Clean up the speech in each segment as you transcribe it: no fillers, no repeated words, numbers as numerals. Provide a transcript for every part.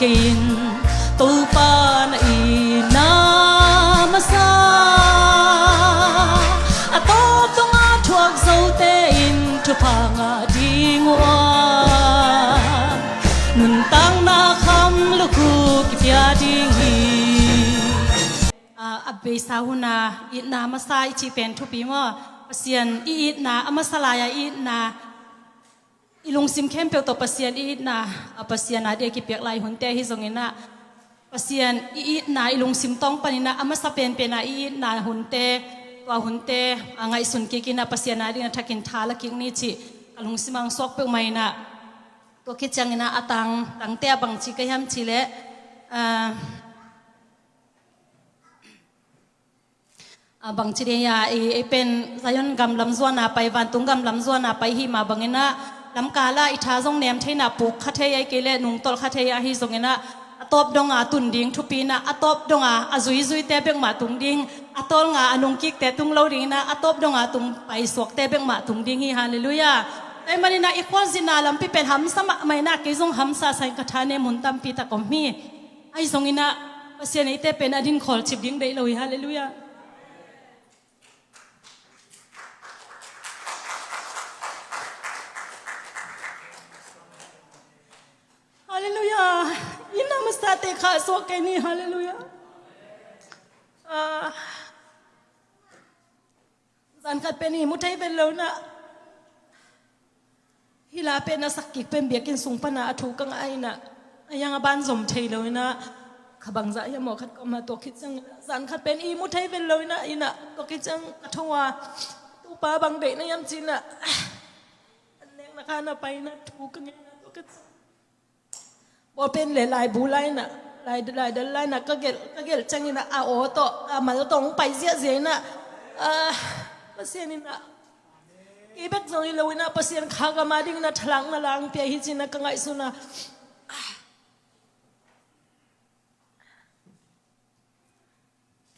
kin tu pa na ina masa atop tonga thuak zo te in thu phanga dingwa nun tang na kham luku ki pya ding hi abe sauna ina masa ichi pen thu pi mo pasian ina amasalaya ina ilung sim kem pe to pasian ina pasian ade ki pek lai hunte hi zongina pasian ina ilung sim tong panina amasa pen pena ina hunte wa hunte angai sun ki kina pasian ade na thakin thala ki ni chi alung simang sok pe mai na to ki changina atang tangte bang chi ka yam chi le bang chi de ya e pen zayon gam lam zuana pai van tung gam lam zuana pai hi ma bangena lam kala i tha jong nem theina puk khathe ai kele nung tol khathe ya hi zongena atop donga tun ding thupina atop donga azui zui te bek ma tung ding atol nga anung kik te tung lo ding na atop donga tung pai sok te bek ma tung ding hi hallelujah ai manina ikhwan zina lam pi pen ham sama mai na ke jong ham sa sai kathane mun tam pi ta kom mi ai zongina pasien ite pen adin khol chip ding dei lo hi hallelujah Hallelujah. Ina masate kha so keni hallelujah. Zan khat peni muthai ben lo na. Hila pena sakik pen biakin sung pana athu kang aina. Ayang aban zom thei lo na. Khabang za ya mo khat ko ma to khit chang zan khat pen i muthai ben lo na ina to khit chang athawa tu pa bang de na yam chin na. Aneng na kana pai na thu kang to khitพอเป็นหลายบูไลน่ะหลายเดินไลน่ะก็เกลจังนี่นะโอโตมาตรงไปเสียน่ะภาษานี่นะอีเบกจงอีเลวินะภาษาข้ากมาดิ้งนะทลังนะลังเปียหิจินะกังไงสุนะ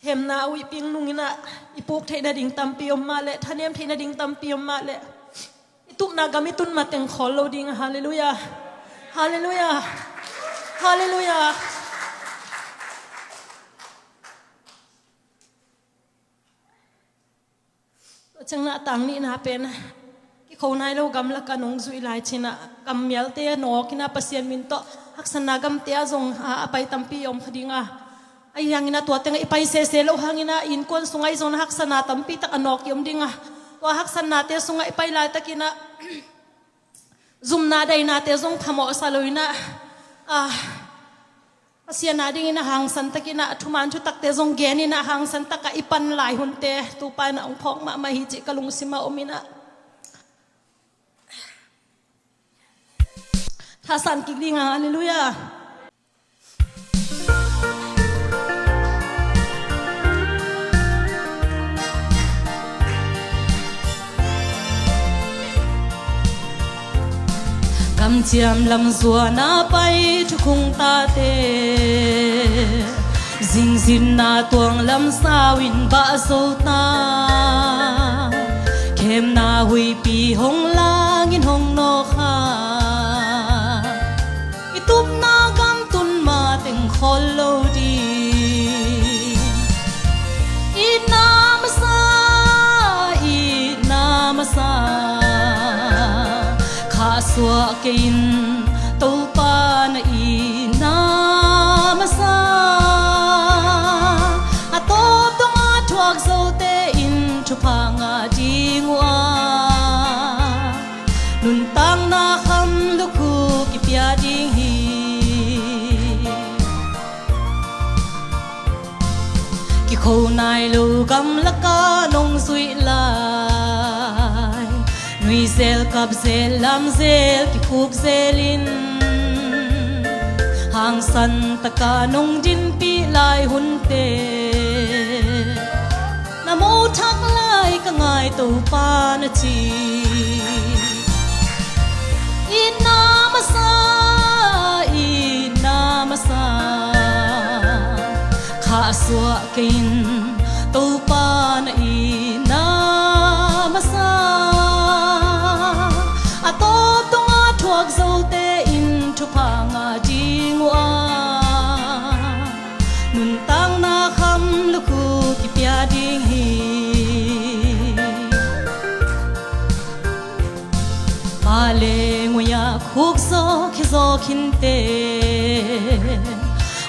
เข็มนาวิปิงนุงนะอีปุกเทนดิ่งตำปีอมมาเลยท่านเนียมเทนดิ่งตำปีอมมาเลยอีตุกนากามิตุนมาเต็งขอโลดิ่งฮาเลลูยาฮาเลลูยาฮาเลลูยาจังหน้าต่างนี้นะเป็นที่เขาในโลกกำลังกันงสุยหลายชินะกำยัลเตียนอกินะปัสยันมินโตหักษณะกำเตียจงไปตั้มปีอมคดีงาไอ้ยังนะตัวเต็งไอ้ไปเสโลหังนะอินควนสุงไอ้จงหักษณะตั้มปีตักอนอกยมดิ้งตัวหักษณะเตียสุงไอ้ไปลายตะกินะซุมนาได้นาเตจงทำอสาลุยนะภาษานาดิ่งนะหางสันตะกินะทุมันชุตักเตจงเกนินะหางสันตะกะอิปันหลายหุ่นเตตูปายนะองพอกมาฮิจิกะลุงสิมาอมินะท่าสันกิกดิ่งฮาเลลูยากำเจียมลำสัวนาไปทุกคงตาเตจิงสินนาตวงลำสาวินบะโซตาเข้มนาหุยปีหงลางินหงโนคาอีตุบนากำตุนมาเต็งคอลโลดีอีนามาซาอีนามาซาสัวกินตูปานะอีนามาซาอาตบตงอาทวกโซเตอินทุพางาดีงัวนุนตังนาคำลูกคูกิปยาดิงฮีกิโคนายลูกำละกานงสุยลายนุยเซลกับเซลลำเซลกิคูกเซลินหางสันตะกานงจินปีลายหุ่นเตนาโมทักลายก็ง่ายตูปานาจีอีนามาซาอีนามาซาข้าสัวกินตูปานาอีนามาซาอาโตตงอาทวกโซเตอินทุพางาดีงัว zo khin te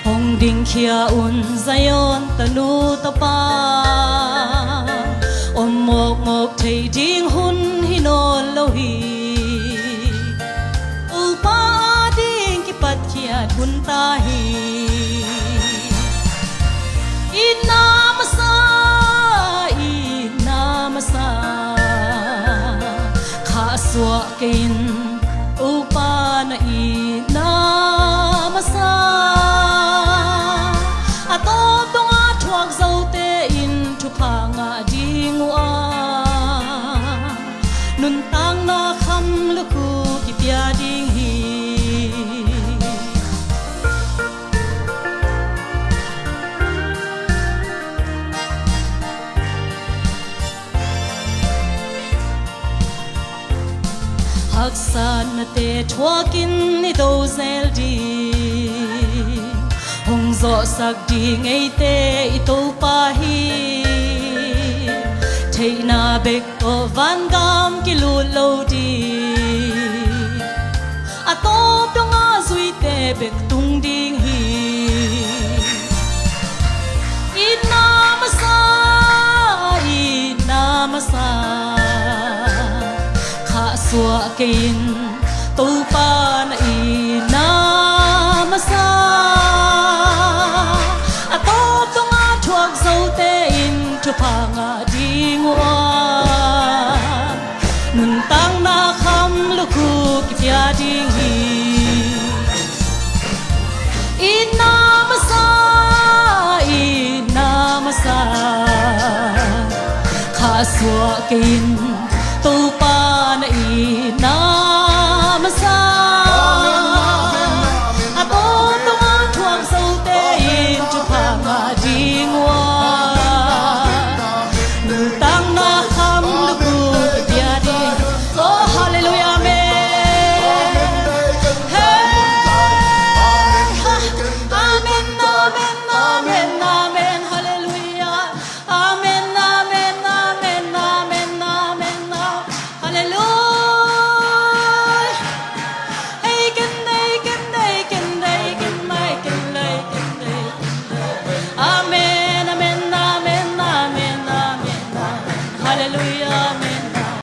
hong ding khia un zayon tanu tapa om mok mok thei ding hun hi no lo hi u pa ding ki pat khia hun ta hi inamasa kha suwa kin upa na inamasa ato tonga thuak zo te in thu phanga dingwa nun tang na kham lu ku ki pia ding hi Haksan te thuakin ni do zel di hong zo sak di ngei te I to pa hi thei na bek to van gam ki lu lo di a to pyong a zui te bek tung ding hi inamasa suwa kin tu pa na inamasa ato tonga thuak zo te in thu phanga dingwa nun tang na kham lu ku ki pia ding hi inamasa kha suwa kin tu pa na inamasa ato tonga thuak zo te in thu phanga dingwa nun tang na kham lu ku ki pia ding oh hallelujah amen amen amen amen amen hallelujah amen amen amen amen amen hallelujah hey can they amen amen amen amen amen hallelujah amen